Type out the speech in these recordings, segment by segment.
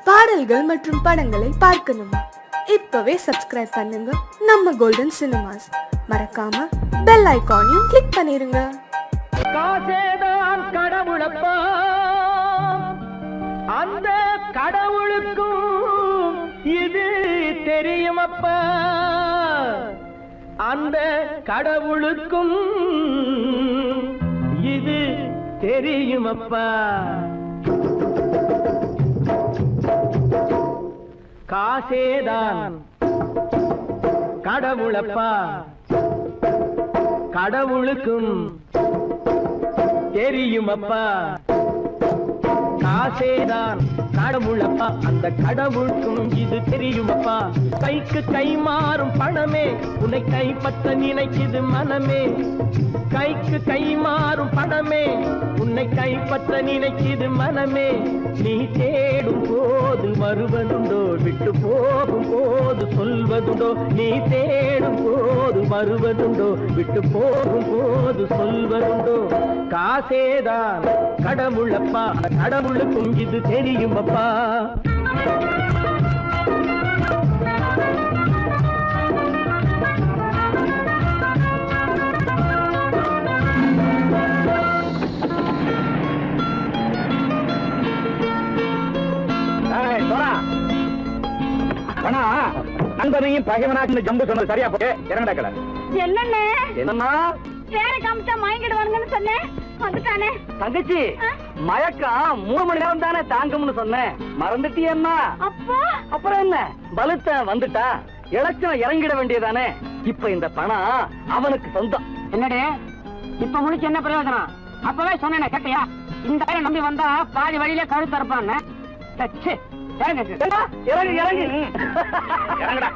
பாடல்கள் மற்றும் படங்களை பார்க்கணுமா? இப்பவே சப்ஸ்கிரைப் பண்ணுங்க நம்ம கோல்டன் சினிமாஸ். மறக்காம பெல் ஐகானையும் கிளிக் பண்ணிருங்க. காசேதான் கடவுளப்பா, அந்த கடவுளுக்கும் இது தெரியுமப்பா, அந்த கடவுளுக்கும் இது தெரியுமப்பா. காசேதான் கடவுளப்பா, கடவுளுக்கும் தெரியுமப்பா. காசேதான் கடவுளப்பா, அந்த கடவுளுக்கும் இது தெரியுமப்பா. கைக்கு கை மாறும் பணமே உன்னை கைப்பற்ற நினைக்குது மனமே. கைக்கு கை மாறும் பணமே உன்னை கைப்பற்ற நினைக்குது மனமே. நீ தேடும் போது வருவதுண்டோ, விட்டு போகும் போது சொல்வதுண்டோ. நீ தேடும் போது வருவதுண்டோ, விட்டு போகும் போது சொல்வதுண்டோ. காசேதான் கடவுளப்பா, கடவுளுக்கும் இது தெரியுமப்பா. நண்பனையும் பகைவனாக்கு ஜம்பு சொன்னது சரியா போட்டு இறங்கடா. என்னண்ணே என்னம்மா வேற காமிச்சா மயங்கிடுவானுங்கன்னு சொன்னேன், வந்துட்டானே. தங்கச்சி, மயக்கம் 3 மணி நேரம் தானே தாங்கும்னு சொன்னேன், மறந்துட்டியம்மா? அப்போ அப்புறம் என்ன, பலுத்த வந்துட்டா இலச்சம் இறங்கிட வேண்டியதானே. இப்ப இந்த பணம் அவனுக்கு சொந்தம். என்னடே இப்ப முடிச்சு என்ன பிரயோஜனம்? அப்பவே சொன்னேன் கேட்டியா? இந்த ஆயிரம் நம்பி வந்தா பாதி வழியில கழுத்து அறுப்பான்னு. இறங்கு இறங்கு இறங்குடா.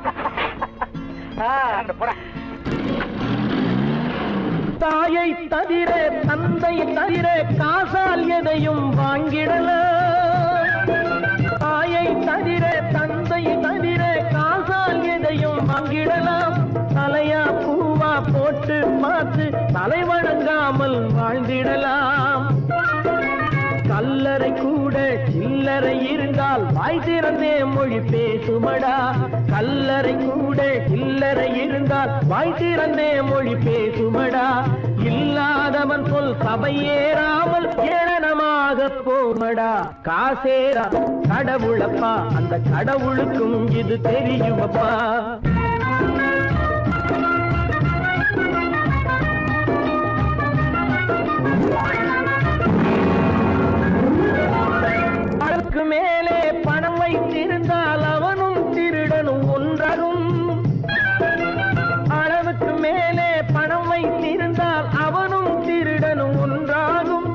தாயை தவிர தந்தை தவிர காசால் எதையும் வாங்கிடலாம். தாயை தவிர தந்தை தவிர காசால் எதையும் வாங்கிடலாம். தலையா பூவா போட்டு பார்த்து தலை வணங்காமல் வாழ்ந்திடலாம். கல்லறை கூட சில்லறை இருந்தால் வாய் திறந்தே மொழி பேசுமடா. கல்லறை கூட சில்லறை இருந்தால் வாய் திறந்தே மொழி பேசுமடா. இல்லாதவன் சொல் சபையேறாமல் ஏளனமாக போமடா. காசேரா கடவுளப்பா, அந்த கடவுளுக்கும் இது தெரியுமப்பா. அளவுக்கு மேலே பணம் வைத்திருந்தால் அவனும் திருடனும் ஒன்றாகும். அளவுக்கு மேலே பணம் வைத்திருந்தால் அவனும் திருடனும் ஒன்றாகும்.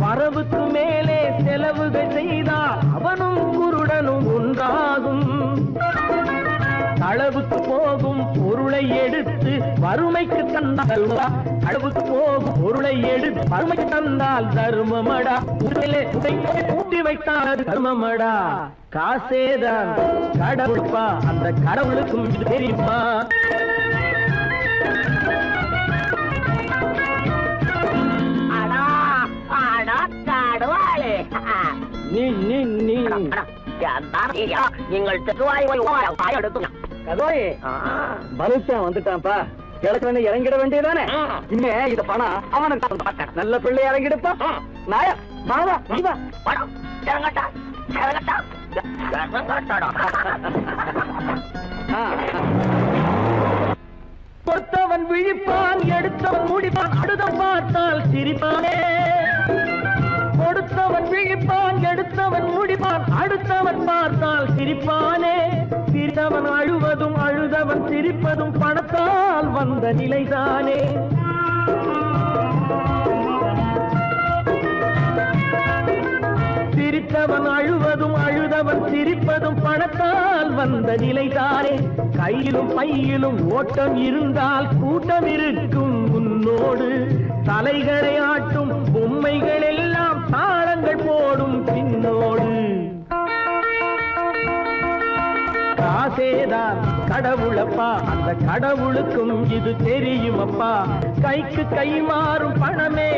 வரவுக்கு மேலே செலவுகள் செய்தால் அவனும் குருடனும் ஒன்றாகும். அளவுக்கு போகும் பொருளை எடுத்து வறுமைக்கு தந்தால், அளவுக்கு போகும் பொருளை எடுத்து வறுமைக்கு தந்தால் தர்மமடா. ஊட்டி வைத்தால் தர்மமடா. காசேதான் கடவுள்பா, அந்த கடவுளுக்கும் இது தெரியுமா? நீ நீ நீ வந்துட்டான்ப்பா. கிழக்கு இறங்கிட வேண்டியதானே. இனிமே இந்த பணம் அவனுக்கு நல்ல பிள்ளை இறங்கிடுப்பா. நாயா மாவா கொடுத்தவன் விழிப்பான், எடுத்தவன் முடிப்பான், அடுத்த பார்த்தால் சிரிப்பானே. கொடுத்தவன் விழிப்பான், எடுத்தவன் முடிப்பான், அடுத்தவன் பார்த்தால் சிரிப்பானே. சிரித்தவன் அழுவதும் அழுதவன் சிரிப்பதும் பணத்தால் வந்த நிலைதானே. சிரித்தவன் அழுவதும் அழுதவன் சிரிப்பதும் பணத்தால் வந்த நிலைதானே. கையிலும் பையிலும் ஓட்டம் இருந்தால் கூட்டம் இருக்கும் உன்னோடு. தலைகளை ஆட்டும் பொம்மைகள் எல்லாம் தாளங்கள் போடும் பின்னோடு. காசேதான் கடவுளப்பா, அந்த கடவுளுக்கும் இது தெரியும் அப்பா. கைக்கு கை மாறும் பணமே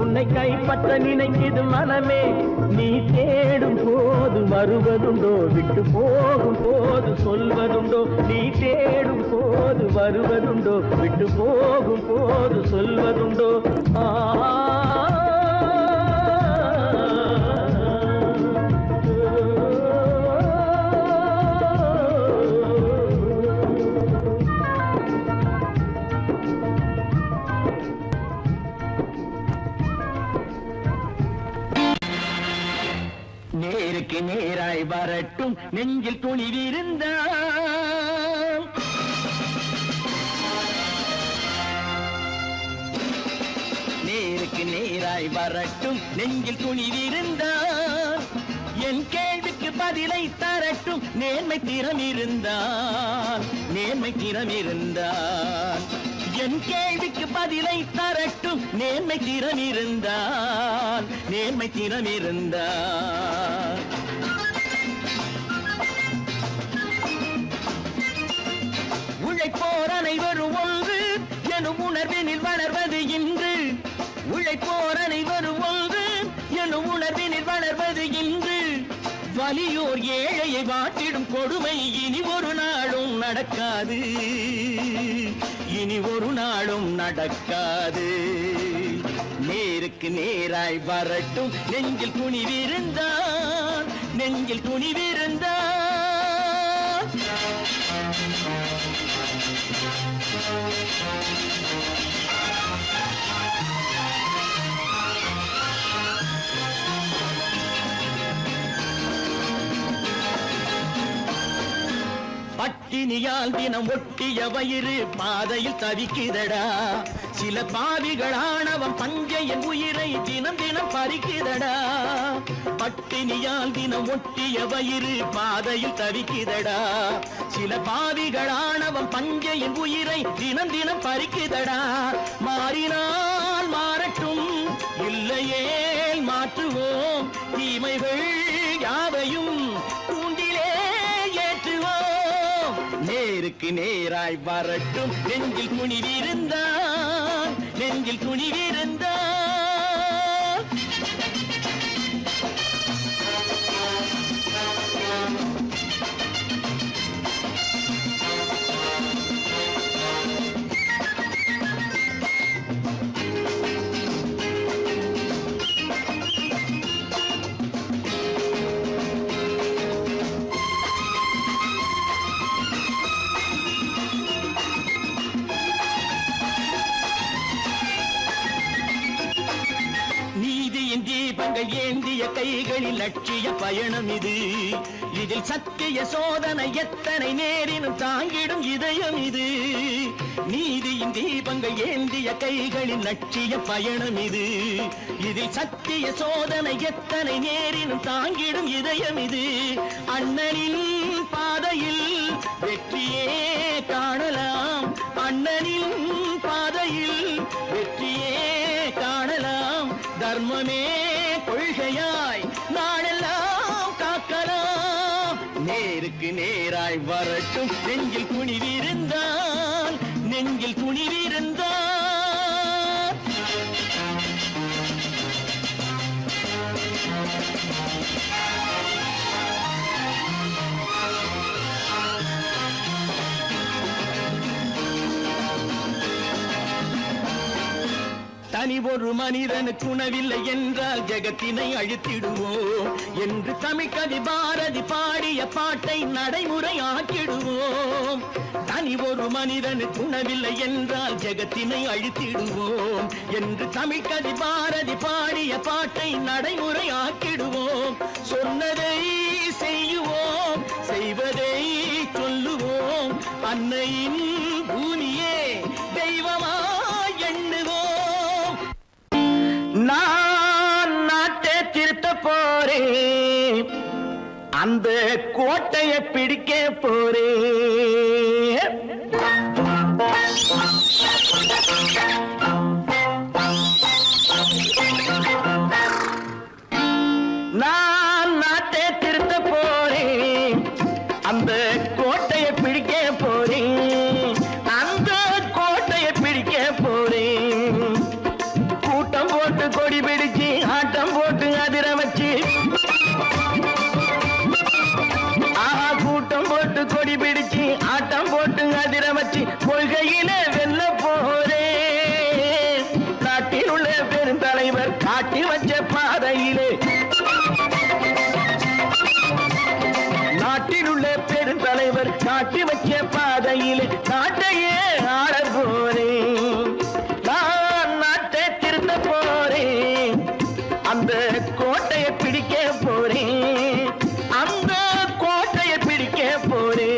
உன்னை கைப்பற்ற நினைக்குது மனமே. நீ தேடும் போது வருவதுண்டோ, விட்டு போகும் போது சொல்வதுண்டோ. நீ தேடும் போது வருவதுண்டோ, விட்டு போகும் போது சொல்வதுண்டோ. நேருக்கு நேராய் வரட்டும் நெஞ்சில் துணிவிருந்தால். நேருக்கு நேராய் வரட்டும் நெஞ்சில் துணிவிருந்தால். என் கேள்விக்கு பதிலை தரட்டும் நேர்மை திறம் இருந்தால். நேர்மை திறம் இருந்தால் என் கேள்விக்கு பதிலை தரட்டும் நேர்மை திறம் இருந்தால். நேர்மை திறம் இருந்தால் உழைப்போர் அனைவரும் ஒன்று எனும் உணர்வினில் வளர்வது இன்று. உழைப்போர் அனைவரும் ஒன்று எனும் உணர்வினில் வளர்வது இன்று. வலியோர் ஏழையை வாட்டிடும் கொடுமை இனி ஒரு நாளும் நடக்காது. இனி ஒரு நாளும் நடக்காது. நேருக்கு நேராய் வரட்டும் நெஞ்சில் துணிவிருந்தால். நெஞ்சில் துணிவிருந்தால் பட்டினியால் தினம் ஒட்டிய வயிறு பாதையில் தவிக்குதடா. சில பாவிகள் ஆணவம் பஞ்சையின் உயிரை தினம் தினம் பறிக்குதடா. பட்டினியால் தினம் ஒட்டிய வயிறு பாதையில் தவிக்குதடா. சில பாவிகள் ஆணவம் பஞ்சையின் உயிரை தினம் தினம் பறிக்குதடா. மாறினால் மாறட்டும் இல்லையே மாற்றுவோம். தீமைகள் யாவையும் தூண்டிலே ஏற்றுவோம். நேருக்கு நேராய் வரட்டும் நெஞ்சில் துணிவிருந்தால். நெஞ்சில் துணிவிருந்தால் தீபங்கள் ஏந்திய கைகளில் லட்சிய பயணம் இது. இதில் சத்திய சோதனை எத்தனை நேரினும் தாங்கிடும் இதயம் இது. நீதியின் தீபங்கள் ஏந்திய கைகளில் லட்சிய பயணம் இது. இதில் சத்திய சோதனை எத்தனை நேரினும் தாங்கிடும் இதயம் இது. அண்ணனின் பாதையில் வெற்றியே காணலாம். அண்ணனின் பாதையில் வெற்றியே காணலாம். தர்மமே கொள்கையாய் நாளெல்லாம் காக்கலாம். நேருக்கு நேராய் வரட்டும் நெஞ்சில் துணிவிருந்தால். நெஞ்சில் துணிவிருந்தால் தனி ஒரு மனிதனுக்கு உணவில்லை என்றால் ஜெகத்தினை அழித்திடுவோம் என்று தமிழ்கவி பாரதி பாடிய பாட்டை நடைமுறை ஆக்கிடுவோம். தனி ஒரு மனிதனுக்கு உணவில்லை என்றால் ஜெகத்தினை அழித்திடுவோம் என்று தமிழ்கவி பாரதி பாடிய பாட்டை நடைமுறை ஆக்கிடுவோம். சொன்னதை செய்யுவோம், செய்வதை சொல்லுவோம். அன்னையின் பூமியே தெய்வமா எண்ணுவோம். நான் நாட்டை திருத்த போறேன், அந்த கோட்டையை பிடிக்க போறேன். நான் நாட்டை திருத்த போறேன், அந்த கோட்டையை பிடிக்க போறேன். அடி பிடிச்சு ஆட்டம் போட்டு அதிர வச்சு கொள்கையிலே வெல்ல போறேன். நாட்டில் உள்ள பெருந்தலைவர் காட்டி வச்ச பாதையிலே, நாட்டில் உள்ள பெருந்தலைவர் காட்டி வச்ச பாதையிலே நாட்டையே ஆள போறேன். நான் நாட்டை திருத்த போறேன். அந்த கோட்டையை பிடிக்க போறேன். அந்த கோட்டையை பிடிக்க போறேன்.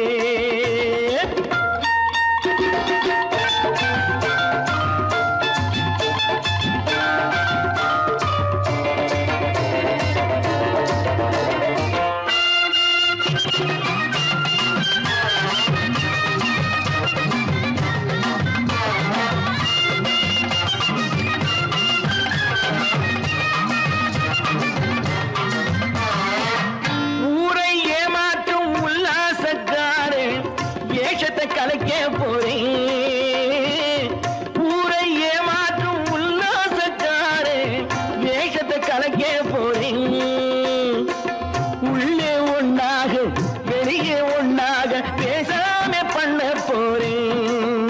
ஊரை ஏமாற்றும் உல்லாசக்காரே வேஷத்தை கலைக்க போறேன். ஊரை ஏமாற்றும் உல்லாசக்காரே வேஷத்தை கலைக்க போறேன். உள்ளே ஒண்ணாக வெளியே ஒண்ணாக பேசாம பண்ண போறேன்.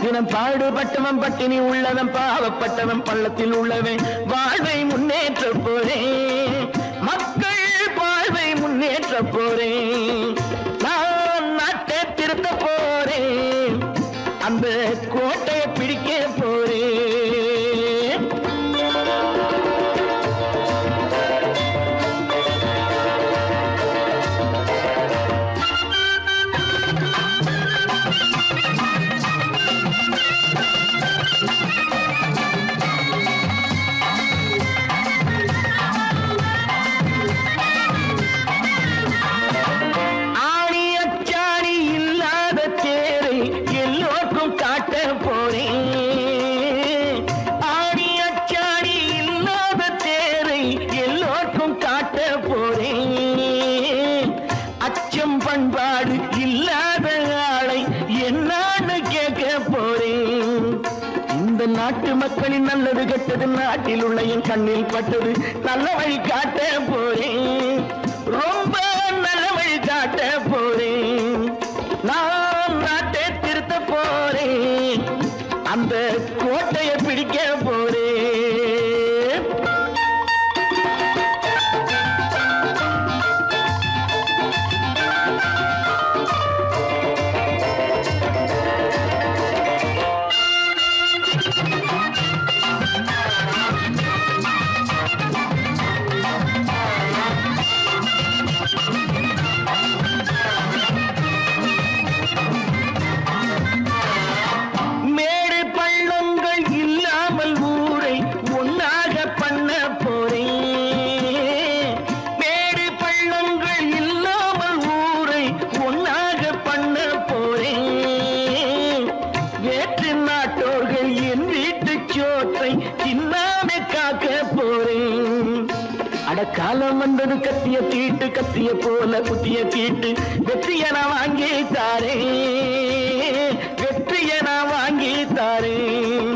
தினம் பாடுபட்டவன் பட்டினி உள்ளவன் பாவப்பட்டவன் பள்ளத்தில் உள்ளவன் வாழ்வை முன்னேற்ற போறேன். மக்கள் வாழ்வை முன்னேற்ற போறேன். நான் நாட்டை திருத்த போறேன். அந்த கோட்டையை பிடிக்க போறேன். ஆணி அச்சாணி இல்லாத தேரை எல்லோருக்கும் காட்ட போறேன். ஆணி அச்சாணி இல்லாத தேரை எல்லோருக்கும் காட்ட போறேன். அச்சம் பண்பாடு இல்லாத ஆளை என்னான்னு கேட்க போறேன். இந்த நாட்டு மக்களின் நல்லது கெட்டது நாட்டில் உள்ள என் கண்ணில் பட்டது நல்ல வழி காட்ட போறேன். ரொம்ப நல்ல வழி காட்ட போறேன். நான் நாட்டை திருத்த போறேன். அந்த கோட்டையை பிடிக்க போறேன். மேடு பள்ளங்கள் இல்லாமல் ஊரை ஒன்னாக பண்ண போறேன். மேடு பள்ளங்கள் இல்லாமல் ஊரை ஒன்னாக பண்ண போறேன். வேற்று நாட்டோர்கள் என் வீட்டு சோற்றை தின்னாமே காக்க போறேன். அடக்காலம் வந்தது கத்திய தீட்டு கத்திய போல குத்திய தீட்டு வெற்றிய நான் வாங்கி தாரேன். வெற்றிய நான் வாங்கி தாரேன்.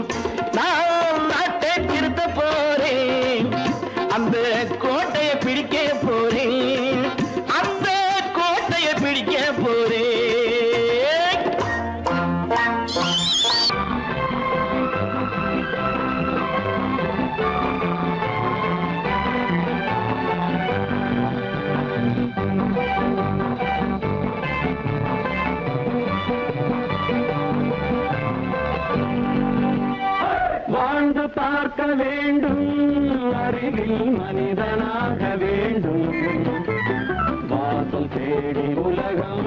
நான் நாட்டை திருத்த போறேன். அந்த கோட்டையை பிடிக்க போறேன். அந்த கோட்டையை பிடிக்க போறேன். வாழ்ந்து பார்க்க வேண்டும். அறிவில் மனிதனாக வேண்டும். வாசல் தேடி உலகம்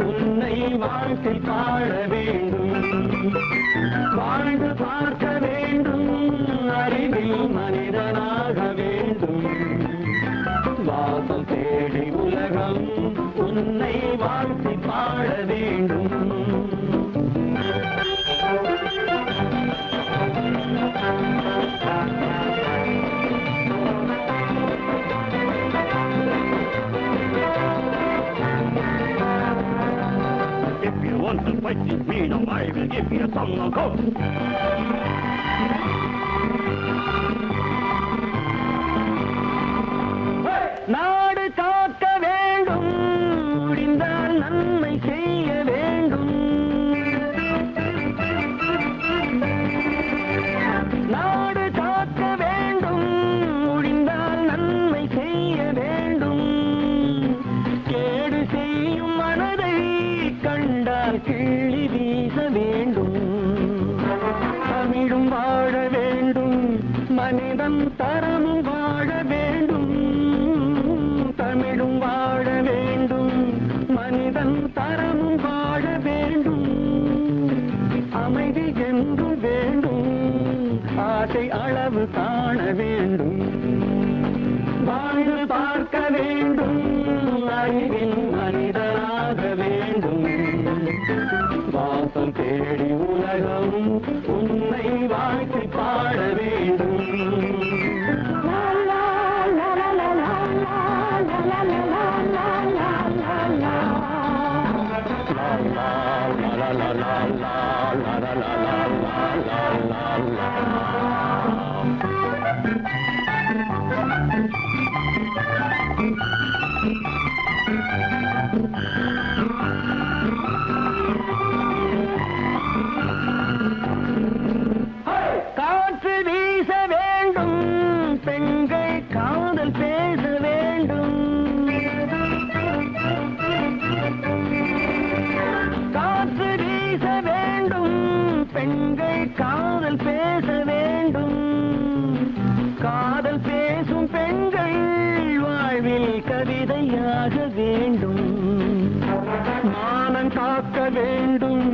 உன்னை வாழ்க்கை பாட வேண்டும். வாழ்ந்து பார்க்க வேண்டும். அறிவில் மனிதனாக வேண்டும். வாசல் தேடி உலகம் உன்னை வாழ்க்கை பாட வேண்டும். If you want to fight with me, now I will give you some go. நாடு காக்க வேண்டும். முடிந்தால் நன்மை செய். அளவு காண வேண்டும், வாழ்ந்து பார்க்க வேண்டும், அறிவின் மனிதனாக வேண்டும். வாசம் தேடி உலகம் உன்னை வாழ்த்தி பாட வேண்டும். காற்று வீச வேண்டும், பெண்கள் காதல் பேச வேண்டும். காற்று வீச வேண்டும், பெண்கள் காதல் பேச வேண்டும். காதல் பேசும் பெண்கள் வாழ்வில் கவிதையாக வேண்டும். மானம் காக்க வேண்டும்,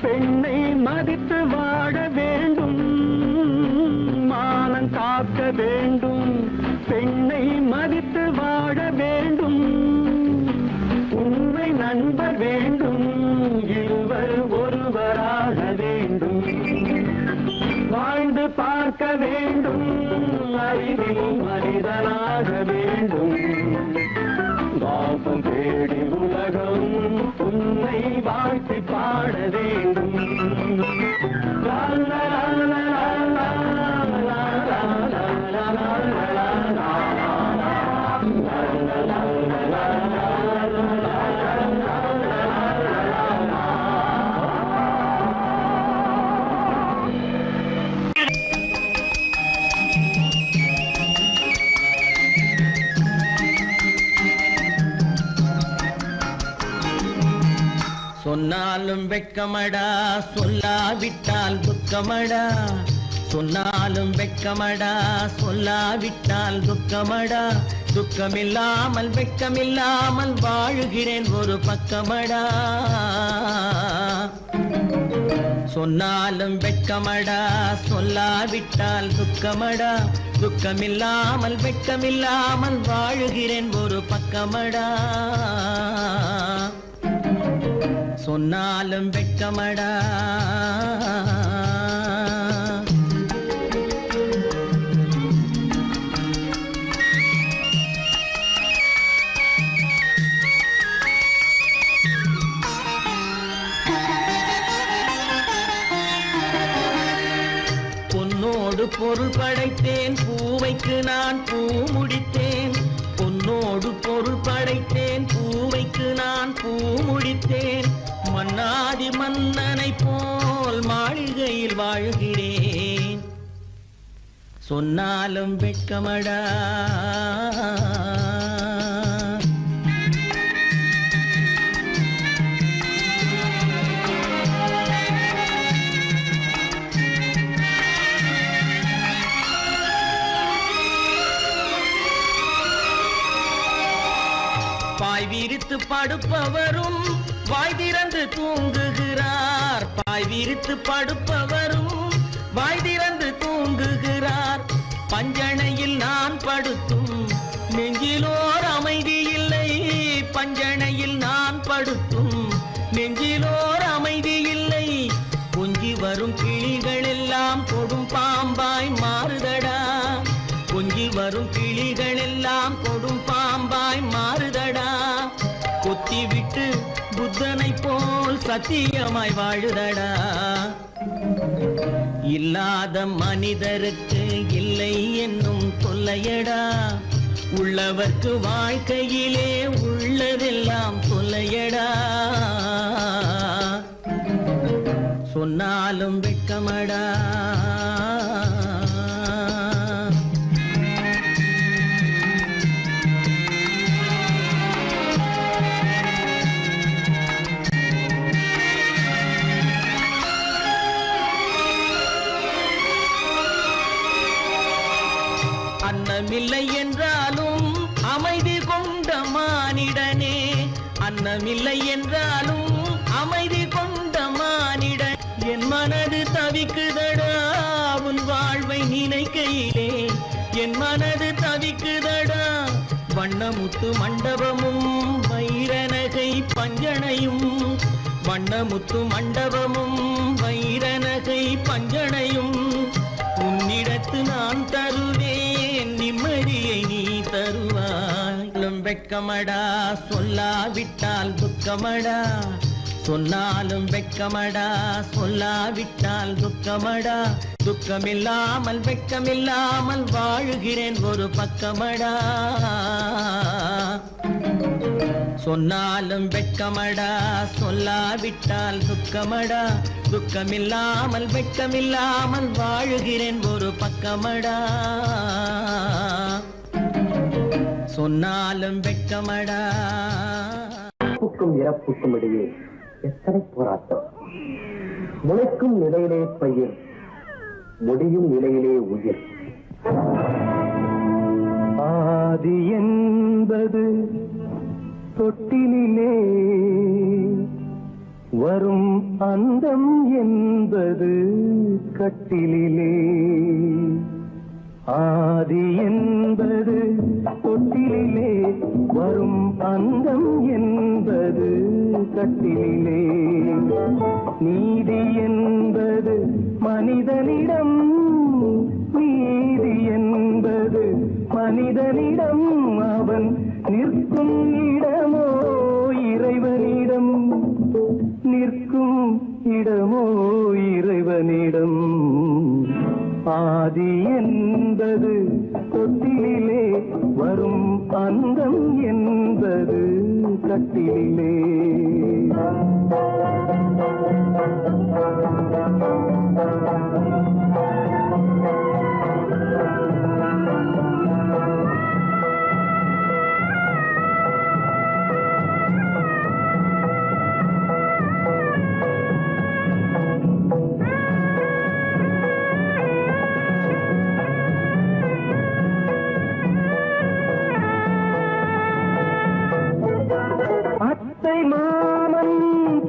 பெண்ணை மதித்து வாழ வேண்டும். மானம் காக்க வேண்டும், பெண்ணை மதித்து வாழ வேண்டும். உண்மை நண்பர் வேண்டும், இருவர் ஒருவராக வேண்டும். வாழ்ந்து பார்க்க வேண்டும், அறிவில் மனிதனாக வேண்டும். வாசம் தேடி உலகம் உன்னை வாழ்த்தி பாட வேண்டும். லா லா லா லா லா லா லா லா லா. சொன்னாலும் வெட்கமடா, சொல்லாவிட்டால் துக்கமடா. சொன்னாலும் வெட்கமடா, சொல்லாவிட்டால் துக்கமடா. துக்கமில்லாமல் வெட்கமில்லாமல் வாழுகிறேன் ஒரு பக்கமடா. சொன்னாலும் வெட்கமடா, சொல்லாவிட்டால் துக்கமடா. துக்கமில்லாமல் வெட்கமில்லாமல் வாழுகிறேன் ஒரு பக்கமடா. சொன்னாலும் வெட்கமடா. பொன்னோடு பொருள் படைத்தேன், பூவைக்கு நான் பூ முடித்தேன். பொன்னோடு பொருள் படைத்தேன், பூவைக்கு நான் பூ முடித்தேன். மன்னாதி மன்னனை போல் மாளிகையில் வாழ்கிறேன். சொன்னாலும் வெட்கமடா. பாய் விரித்து படுப்பவரும் வாய் திறந்து தூங்குகிறார். பாய் விரித்து படுப்பவரும் வாய் திறந்து தூங்குகிறார். பஞ்சணையில் நான் படுத்தும் நெஞ்சிலோர் அமைதி இல்லை. பஞ்சணையில் நான் படுத்தும் நெஞ்சிலோர் அமைதி இல்லை. கொஞ்சி வரும் கிளிகள் எல்லாம் கொடும் பாம்பாய் மாறுதடா. கொஞ்சி வரும் கிளிகள் எல்லாம் கொடும் பாம்பாய் மாறுதடா. கொத்தி விட்டு புத்தனை போல் சத்தியமாய் வாழுதடா. இல்லாத மனிதருக்கு இல்லை என்னும் தொல்லையடா. உள்ளவர்க்கு வாழ்க்கையிலே உள்ளதெல்லாம் தொல்லையடா. சொன்னாலும் வெட்கமடா. அன்னமில்லை என்றாலும் அமைதி கொண்ட மானிடனே. அன்னமில்லை என்றாலும் அமைதி கொண்ட மானிடன். என் மனது தவிக்குதடா, உன் வாழ்வை நினைக்க வண்ணமுத்து மண்டபமும் வைரநகை பஞ்சனையும் வண்ணமுத்து மண்டபமும் வைரநகை பஞ்சனையும் உன்னிடத்து நான் தருவேன் நிம்மதியை நீ தருவாய் வெட்கமடா சொல்லாவிட்டால் துக்கமடா சொன்னாலும் வெட்கமடா சொல்லாவிட்டால் துக்கமடா துக்கமில்லாமல் வெட்கமில்லாமல் வாழுகிறேன் ஒரு பக்கமடா சொன்னாலும் வெட்கமடா சொல்லாவிட்டால் துக்கமடா துக்கமில்லாமல் வெட்கமில்லாமல் வாழுகிறேன் ஒரு பக்கமடா சொன்னாலும் வெட்கமடா இறப்புக்கும் இறப்புக்கும் இடையே எத்தனை போராட்டம் முளைக்கும் நிலையிலே பயிர் முடியும் நிலையிலே உயிர் ஆதி என்பது தொட்டிலே வரும் அந்தம் என்பது கட்டிலே ஆதி என்பது தொட்டிலே வரும் அந்தம் என்பது கட்டிலே நீதி என்பது மனிதனிடம் நீதி என்பது மனிதனிடம் அவன் நிற்கும் இடமோ இறைவனிடம் நிற்கும் இடமோ இறைவனிடம் ஆதி என்பது தொட்டிலே வரும் அந்தம் என்பது கட்டிலே மாமன்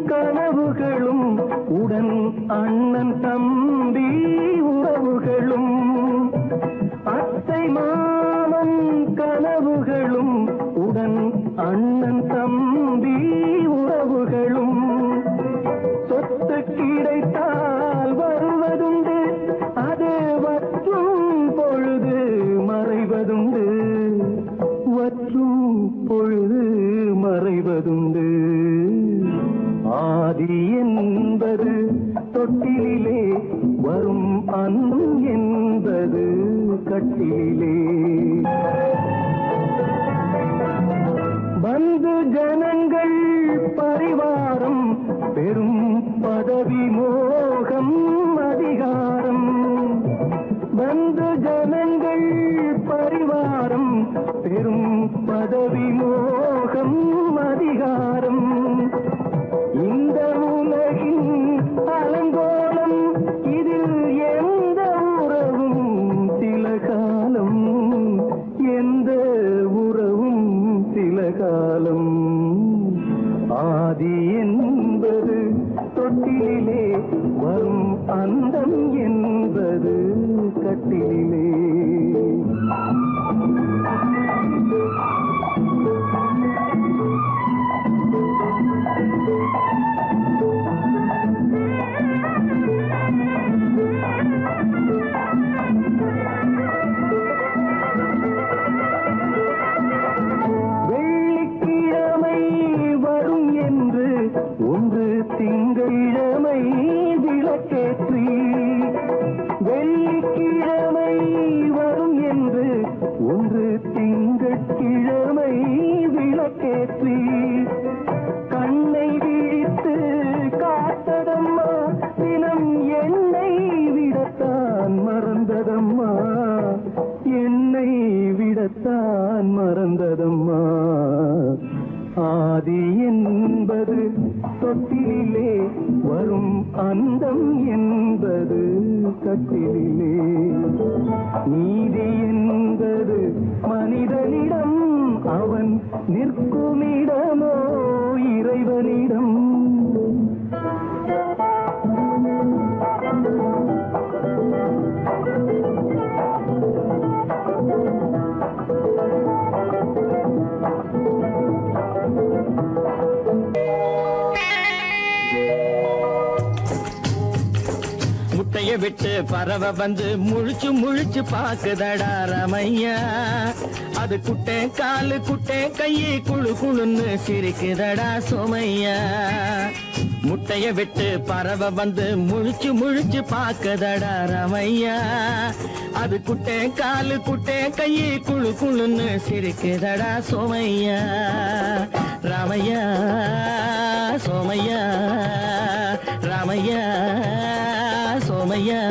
கனவுகளும் உடன் அண்ணன் தம்பி உறவுகளும் அத்தை மாமன் கனவுகளும் உடன் அண்ணன் தம்பி உறவுகளும் சொத்து கிடைத்தால் வருவதுண்டு அது வற்றும் பொழுது மறைவதுண்டு வற்றும் பொழுது மறைவதுண்டு ஆதி என்பது தொட்டிலே வரும் அன்பும் என்பது கட்டிலே வந்து ஜனங்கள் பரிவாரம் பெரும் பதவி மோகம் அதிகாரம் வந்து ஜனங்கள் பரிவாரம் பெரும் பதவி மோகம் அதிகாரம் இந்த உலகின் அலங்கோலம் இதில் எந்த உறவும் சில காலம் எந்த உறவும் சில காலம் ஆதி என்பது தொட்டிலே வரும் அந்தம் என்பது கட்டிலே வெள்ளிக்கிழமை வரும் என்று ஒன்று திங்களிழமை விளக்கேற்றி வெள்ளிக்கிழமை வரும் என்று ஒன்று திங்கட்கிழமை விளக்கேற்றி கண்ணை விழித்து காத்ததம்மா தினம் என்னை விடத்தான் மறந்ததம்மா என்னை விடத்தான் மறந்ததம்மா ஆதி என்பது தொட்டிலே வரும் அந்தம் என்பது கட்டிலே நீதி என்பது மனிதனிடம் அவன் நிற்குமிடமோ இறைவனிடம் முட்டைய விட்டு பறவை வந்து முழிச்சு முழிச்சு பாக்குதடா ரமையா. அது குட்டை காலு குட்டை கையை குழு குழுன்னு சிரிக்குதடா சோமையா. முட்டைய விட்டு பறவை வந்து முழிச்சு முழிச்சு பாக்குதடா ரமையா. அது குட்டை காலு குட்டை கையை குழு குழுன்னு சிரிக்குதடா சோமையா. ராமையா சோமையா ராமையா சோமையா.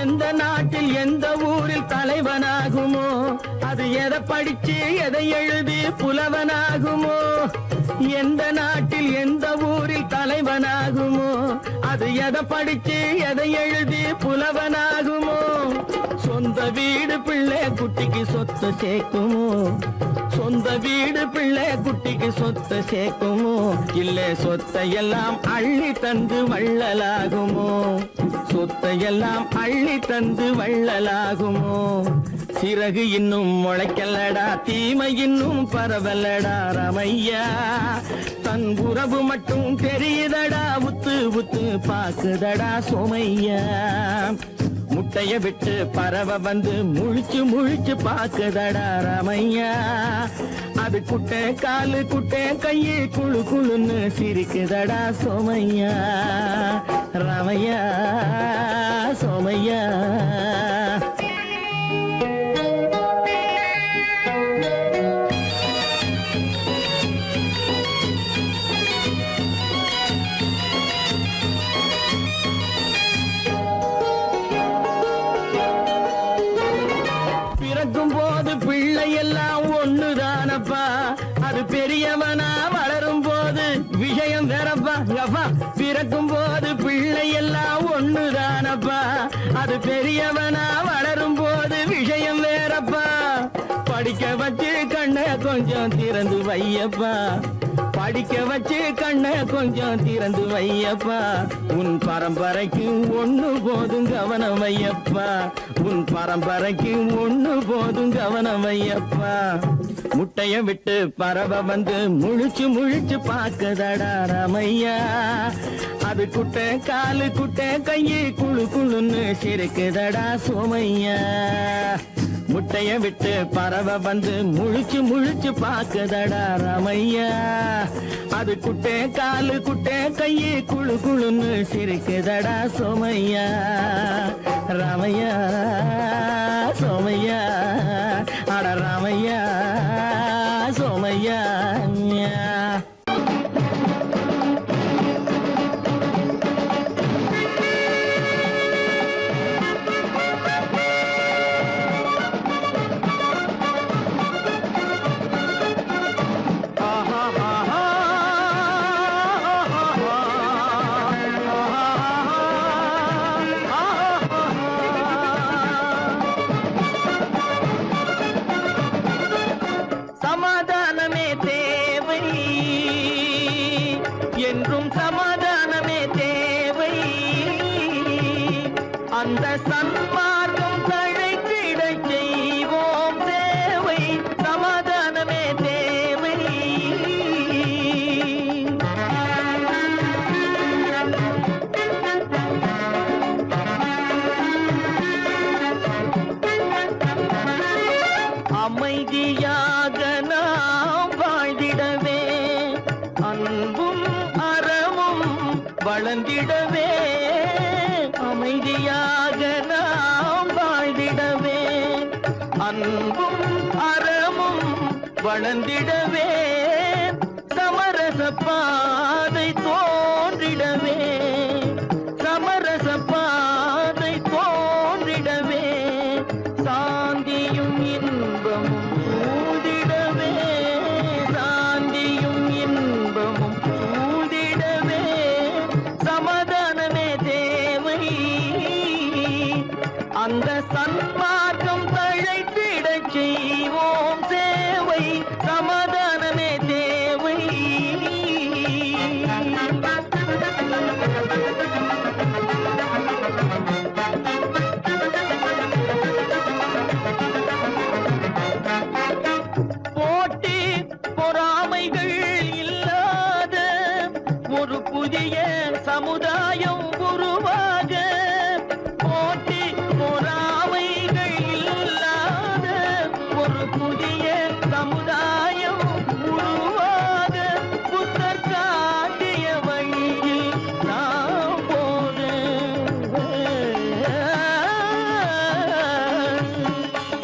எந்த நாட்டில் எந்த ஊரில் தலைவனாகுமோ, அது எதை படிச்சு எதை எழுதி புலவனாகுமோ. எந்த நாட்டில் எந்த ஊரில் தலைவனாகுமோ, அது எதை படிச்சு எதை எழுதி புலவனாகுமோ. சொந்த வீடு பிள்ளை குட்டிக்கு சொத்து சேர்க்குமோ, சொந்த வீடு பிள்ளை குட்டிக்கு சொத்து சேர்க்குமோ. இல்ல சொத்தையெல்லாம் அள்ளி தந்து வள்ளலாகுமோ, சொத்தையெல்லாம் அள்ளி தந்து வள்ளலாகுமோ. சிறகு இன்னும் முளைக்கல்லடா, தீமை இன்னும் பரவலடா ரமையா. தன் உறவு மட்டும் தெரியுதடா, உத்து உத்து பாக்குதடா சோமையா. முட்டைய விட்டு பறவை வந்து முழிச்சு முழிச்சு பாக்குதடா ரமையா. அது குட்டை காலு குட்டை கையை குழு குழுன்னு சிரிக்குதடா சோமையா. ரமையா சோமையா. பிறக்கும் போது பிள்ளை எல்லாம் ஒண்ணுதானப்பா, அது பெரியவனா வளரும் போது விஷயம் வேறப்பா. பிறக்கும் போது பிள்ளை எல்லாம் ஒண்ணுதானப்பா, அது பெரியவனா வளரும் போது விஷயம் வேறப்பா. படிக்க வச்சு கண்ணை கொஞ்சம் திறந்து வையப்பா, படிக்க வச்சு கண்ணை கொஞ்சம் திறந்து வையப்பா. உன் பரம்பரைக்கு ஒண்ணு போதும் கவனம் வையப்பா, உன் பரம்பரைக்கு ஒண்ணு போதும் கவனம் வையப்பா. முட்டைய விட்டு பறவை வந்து முழிச்சு முழிச்சு பாக்குதடா ரமையா. அது குட்டை காலு குட்டை கையை குழு குழுன்னு சிரிக்குதடா சோமையா. முட்டைய விட்டு பறவை வந்து முழிச்சு முழிச்சு பாக்குதடா ரமையா. அது குட்டை காலு குட்டை கையை குழு குழுன்னு சிரிக்குதடா சோமையா. ராமையா சோமையா. அட ராமையா சோமையா. சமாதானமே தேவை, என்றும் சமாதானமே தேவை. அந்த சன்மார்க்கம் தழைத்திட செய்வோம் சேவை. சமாதானமே தேவை. அமைதியாக நாம் வாழ்ந்திடவே, அன்பும் அறமும் வளர்ந்திடவே. அமைதியாக நாம் வாழ்ந்திடவே, அன்பும் அறமும் வளர்ந்திடவே. சமரச பாதை தோன்றிடவே, சமரச பாதை தோன்றிடவே. சாந்தியும் இன்பமும் சூழ்ந்திடவே, சாந்தியும் இன்பமும் சூழ்ந்திடவே. சமாதானமே தேவை, அந்த சன்மார்க்கம் தழைத்திடச் செய்வோம் சேவை. சமாதானமே தேவை. புதிய சமுதாயம் உருவாக போட்டி பொறாமைகள் இல்லாத ஒரு புதிய சமுதாயம் உருவாக புத்தர் காட்டிய வழியில் நாம் போக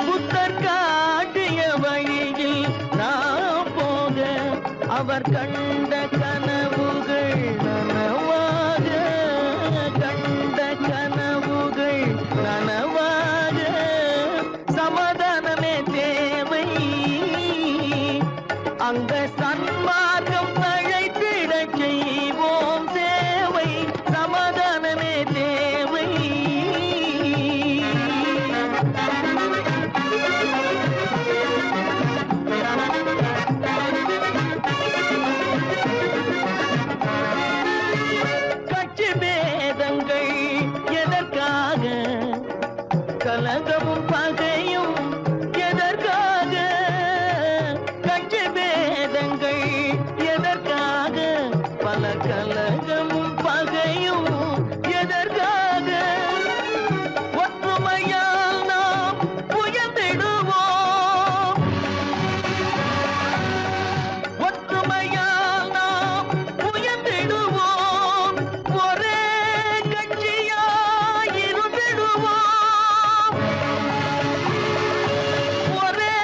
புத்தர் காட்டிய வழியில் நாம் போக அவர் கண்ட கனவுகள் நனவாக கண்ட கனவுகள் நனவாக சமாதானமே தேவை அங்க சன்மார்க்கம் அழைத்திடச் செய்வோம் சேவை சமாதானமே தேவை கட்சி பேதங்கள் எதற்காக கலகமும் பகையும் எதற்காக கட்சி பேதங்கள் எதற்காக பல கலகமும் பகையும் எதற்காக ஒற்றுமையால் நாம் உயர்ந்திடுவோம் ஒற்றுமையால் நாம் உயர்ந்திடுவோம் ஒரே கட்சியாய் இருந்திடுவோம் ஒரே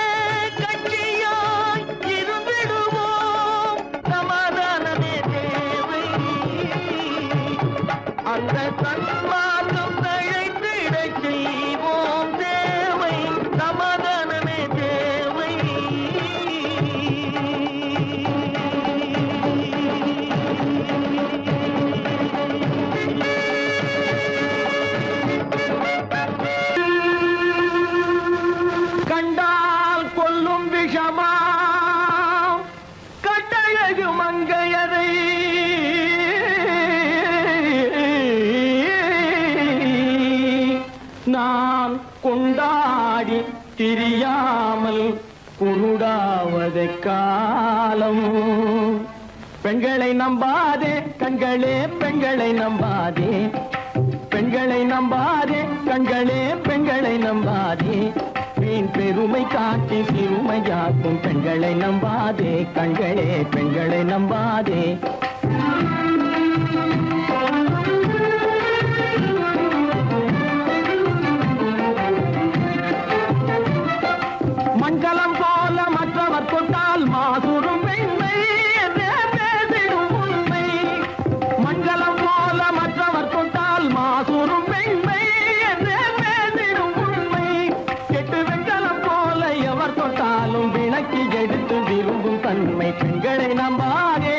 கட்சியாய் இருந்திடுவோம் சமாதானமே தேவை அந்த சன்மார்க்கம் தழைத்திடச் செய்வோம் தேவை சமாதானமே தேவை கண்டால் கொல்லும் விஷமா கட்டழகு மங்கையரை நான் கொண்டாடி திரியாமல் குருடாவதை காலம் பெண்களை நம்பாதே கண்களே பெண்களை நம்பாதே பெண்களை நம்பாதே கண்களே பெண்களை நம்பாதே வீண் பெருமை காட்டி சிறுமையாக்கும் பெண்களை நம்பாதே கண்களே பெண்களை நம்பாதே மண்கலம் போல மற்றவர் கொண்டால் மாசுரும் பெண்மை என்றே பேசிடும் உண்மை மண்கலம் போல மற்றவர் கொண்டால் மாசுரும் பெண்மை என்றே பேசிடும் உண்மை கெட்டு வெண்கலம் போல எவர் தொட்டாலும் விளக்கி எடுத்து விரும்பும் தன்மை பெண்களை நம்பாதே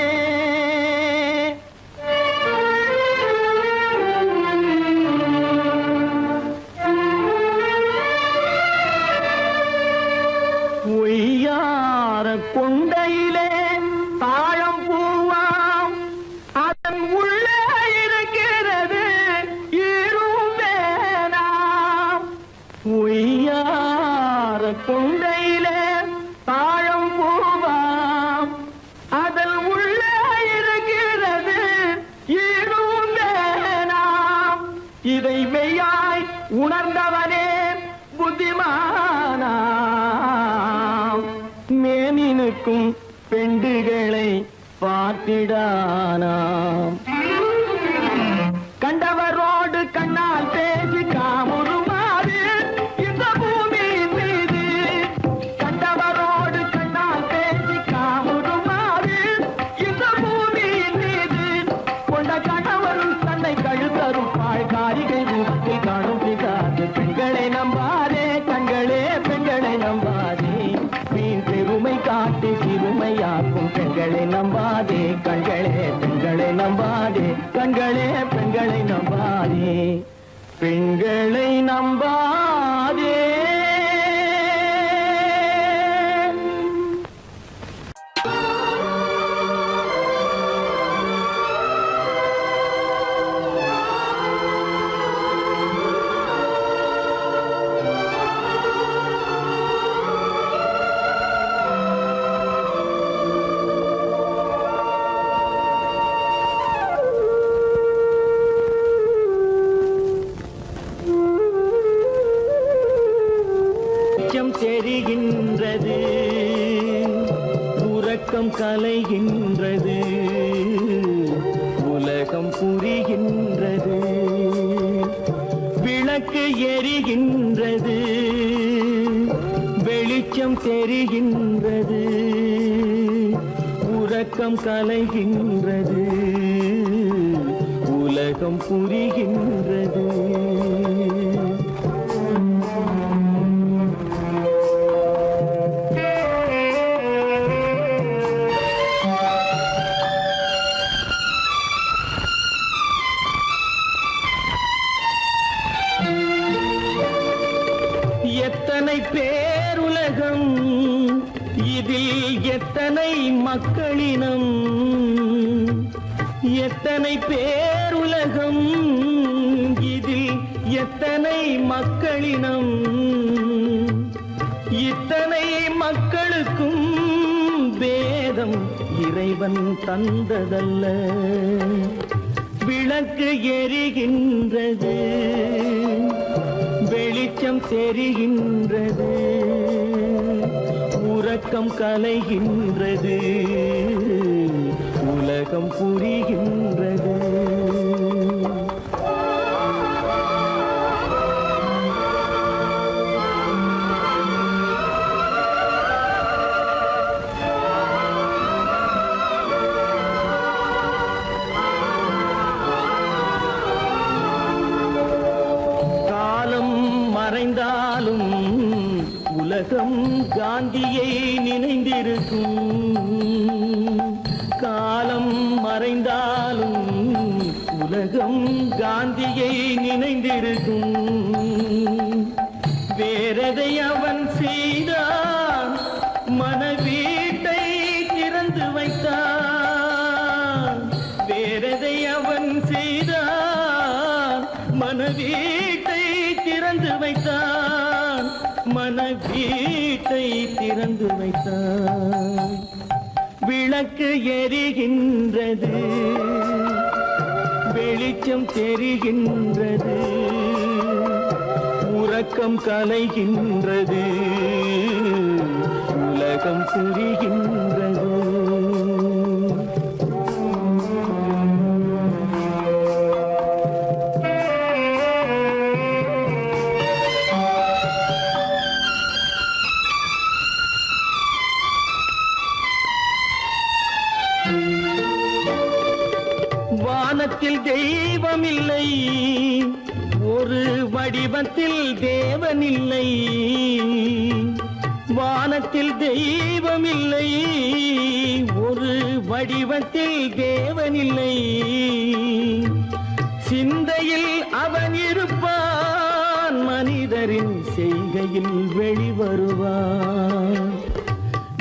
ஒய்யார கொண்டையிலே தாழம் பூவாம் அதன் உள்ளே இருக்கிறது ஈரும் வேணாம் ஒய்யார கொண்டையிலே தாழம் பூவாம் அதன் உள்ளே இருக்கிறது ஈரும் வேணாம் இதை மெய்யாய் உணர்ந்தவனே புத்திமானாம் மேனினுக்கும் பெண்டுகளை பார்த்திடானாம் கண்டவரோடு கண்ணால் பேசி காமுறுமாறு இந்த பூமியின் மீது கண்டவரோடு கண்ணால் பேசி காமுறுமாறு இந்த பூமியின் மீது கொண்ட கணவரும் தன்னை கழுத்தரும் காரிகை ரூபத்தில் காணும் பிசாது பெண்களை நம்பாதே கண்களே பெண்களை நம்பாதே வீண் பெருமை காட்டி சிறுமையாக்கும் பெண்களை நம்பாதே கண்களே பெண்களை நம்பாதே கண்களே பெண்களை நம்பாதே பெண்களை நம்பாதே தெரிகின்றது, உறக்கம் கலைகின்றது, உலகம் புரிகின்றது. விளக்கு எரிகின்றது, வெளிச்சம் தெரிகின்றது, உறக்கம் கலைகின்றது, உலகம் புரிகின்றது. எத்தனை பேருலகம், இதில் எத்தனை மக்களினம், எத்தனை பேருலகம், இதில் எத்தனை மக்களினம், இத்தனை மக்களுக்கும் வேதம் இறைவன் தந்ததல்ல. விளக்கு எரிகின்றது, வெளிச்சம் தெரிகின்றது, உறக்கம் கலைகின்றது, உலகம் புரிகின்றது. மறைந்தாலும் உலகம் காந்தியை நினைந்திருக்கும், காலம் மறைந்தாலும் உலகம் காந்தியை நினைந்திருக்கும். வேறதை அவன் செய்தான், மனவீட்டை திறந்து வைத்தான். வேறதை அவன் செய்தான், மனவீட்டை திறந்து வைத்தான், மனவீட்டை திறந்து வைத்தான். விளக்கு எரிகின்றது, வெளிச்சம் தெரிகின்றது, உறக்கம் கலைகின்றது, உலகம் புரிகின்றது. வானத்தில் தெய்வமில்லை, ஒரு வடிவத்தில் தேவனில்லை. வானத்தில் தெய்வமில்லை, ஒரு வடிவத்தில் தேவனில்லை. சிந்தையில் அவன் இருப்பான், மனிதரின் செய்கையில் வெளிவருவான்.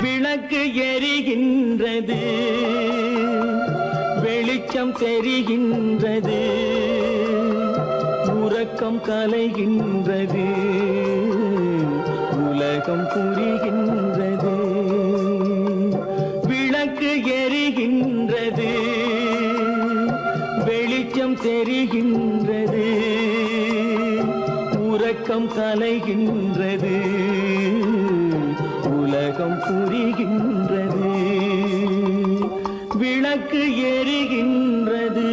விளக்கு எரிகின்றது, வெளிச்சம் தெரிகின்றது, உறக்கம் கலைகின்றது, உலகம் புரிகின்றது. விளக்கு எரிகின்றது, வெளிச்சம் தெரிகின்றது, உறக்கம் கலைகின்றது, உலகம் புரிகின்றது. விளக்கு எரிகின்றது.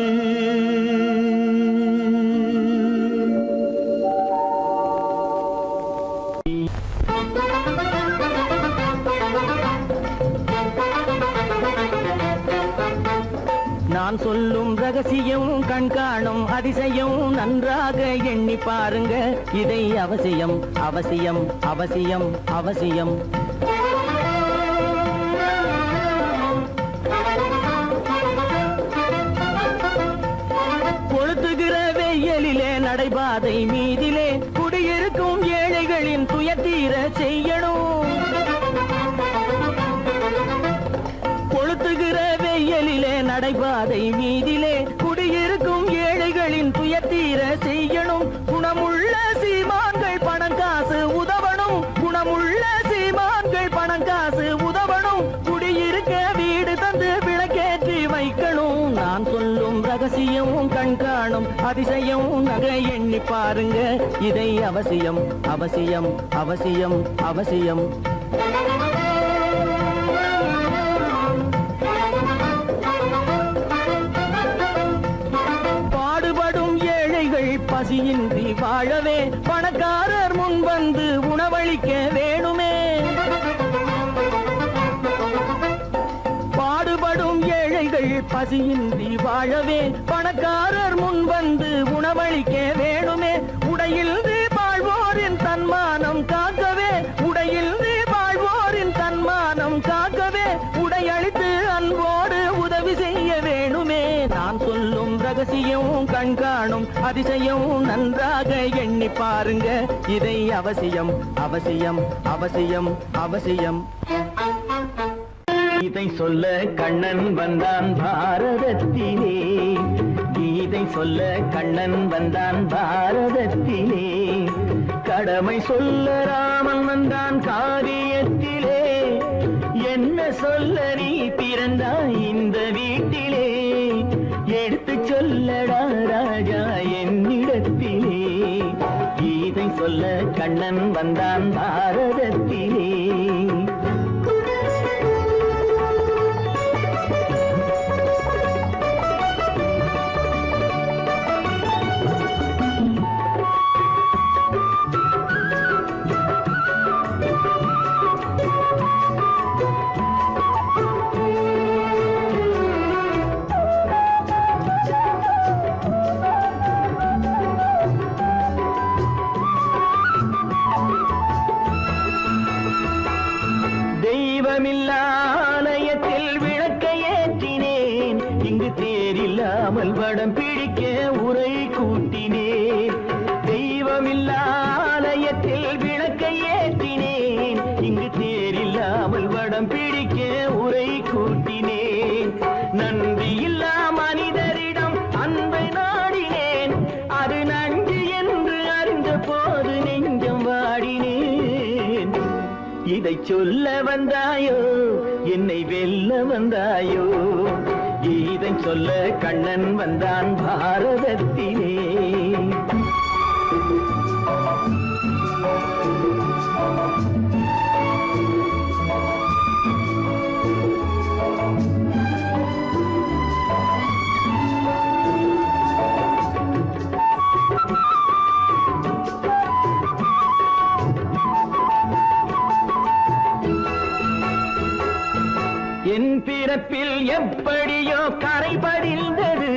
நான் சொல்லும் ரகசியம், கண்காணும் அதிசயம், நன்றாக எண்ணி பாருங்க. இதை அவசியம் அவசியம் அவசியம் அவசியம். கொளுத்துகிற வெயிலிலே நடைபாதை மீதிலே குடியிருக்கும் ஏழைகளின் துயத்தீர செய்யணும். கொளுத்துகிற வெயிலிலே நடைபாதை மீதிலே குடியிருக்கும் ஏழைகளின் துயத்தீர செய்யணும். குணமுள்ள சீமான்கள் பணம் காசு உதவணும், குணமுள்ள சீமான்கள் பணம் காசு உதவணும். குடியிருக்க வீடு தந்து விளக்கேற்றி வைக்கணும். நான் சொல்லும் ரகசியம், கண்காணும் அதிசயம் நகை எண்ணி பாருங்க இதை அவசியம் அவசியம் அவசியம் அவசியம். பாடுபடும் ஏழைகள் பசியின்றி வாழவே பணக்காரர் முன் வந்து உணவளிக்க வேணுமே. பாடுபடும் ஏழைகள் பசியின்றி வாழவே பணக்காரர் முன் வந்து உணவளிக்க வேணுமே. உடையில் வாழ்வோரின் தன்மானம் காக்கவே உடையில் வாழ்வோரின் தன்மானம் காக்கவே உடையளித்து அன்போடு உதவி செய்ய வேணுமே. நான் சொல்லும் ரகசியம் கண்காணும் அதிசயம் நன்றாக எண்ணி பாருங்க இதை அவசியம் அவசியம் அவசியம் அவசியம். கீதை சொல்ல கண்ணன் வந்தான் பாரதத்திலே, கீதை சொல்ல கண்ணன் வந்தான் பாரதத்திலே, கடமை சொல்ல ராமன் வந்தான் காரியத்திலே, என்ன சொல்ல நீ பிறந்தாய் இந்த வீட்டிலே, எடுத்து சொல்லடா ராஜா என்னிடத்திலே, கீதை சொல்ல கண்ணன் வந்தான் பாரதத்திலே. ஆலயத்தில் விளக்கை ஏற்றினேன், இங்கு தேரில்லாமல் வடம் பிடிக்க உரை கூட்டினேன். தெய்வமில்லா ஆலயத்தில் விளக்கை ஏற்றினேன், இங்கு தேரில்லாமல் வடம் பிடிக்க உரை கூட்டினேன். நன்றியில்லா மனிதரிடம் அன்பை நாடினேன், அது நன்றி என்று அறிந்த போது நெஞ்சம் வாடினேன். இதை சொல்ல வந்தாயோ என்னை வெல்ல வந்தாயோ, இதை சொல்ல கண்ணன் வந்தான் பாரதத்திலே. என் பிறப்பில் எப்படியோ கரை படிந்தது,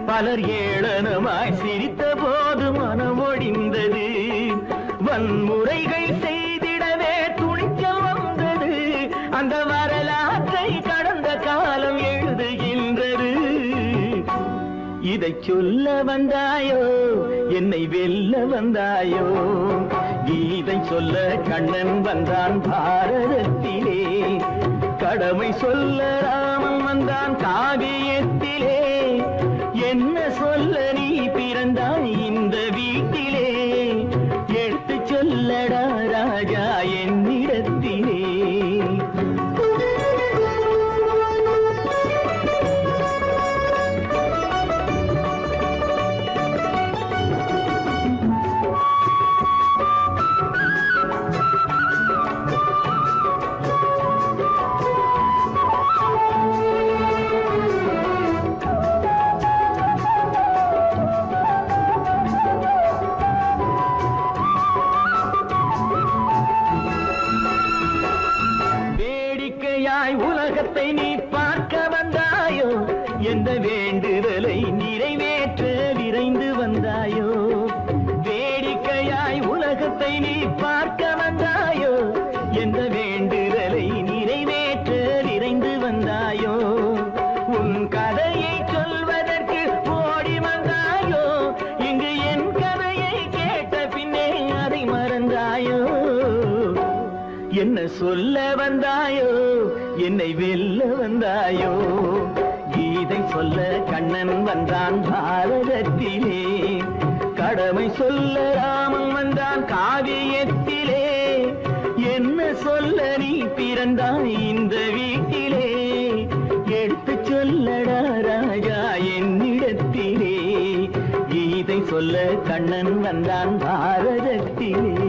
பலர் ஏளனமாய் சிரித்த போது மனமொடிந்தது. வன்முறைகள் செய்திடவே துணிச்சல் வந்தது, அந்த வரலாற்றை கடந்த காலம் எழுதுகின்றது. இதை சொல்ல வந்தாயோ என்னை வெல்ல வந்தாயோ, இதை சொல்ல கண்ணன் வந்தான் பாரதத்திலே. கடமை சொல்ல ராமன் வந்தான் காவியத்திலே, என்ன சொல்ல நீ பிறந்தாய் இந்த வீட்டிலே, எடுத்து சொல்லடா ராஜா என்னிடத்திலே. உலகத்தை நீ பார்க்க வந்தாயோ, எந்த வேண்டுதலை நிறைவேற்ற விரைந்து வந்தாயோ. வேடிக்கையாய் உலகத்தை நீ பார்க்க வந்தாயோ, எந்த வேண்டுதலை நிறைவேற்ற விரைந்து வந்தாயோ. உன் கதையை சொல்வதற்கு ஓடி வந்தாயோ, இங்கு என் கதையை கேட்ட பின்னே அதை மறந்தாயோ. என்ன சொல்ல வந்தாயோ என்னை வெல்ல வந்தாயோ, கீதை சொல்ல கண்ணன் வந்தான் பாரதத்திலே. கடமை சொல்ல ராமன் வந்தான் காவியத்திலே, என்ன சொல்ல நீ பிறந்தாய் இந்த வீட்டிலே, எடுத்து சொல்லடா ராஜா என்னிடத்திலே. சொல்ல கண்ணன் வந்தான் பாரதத்திலே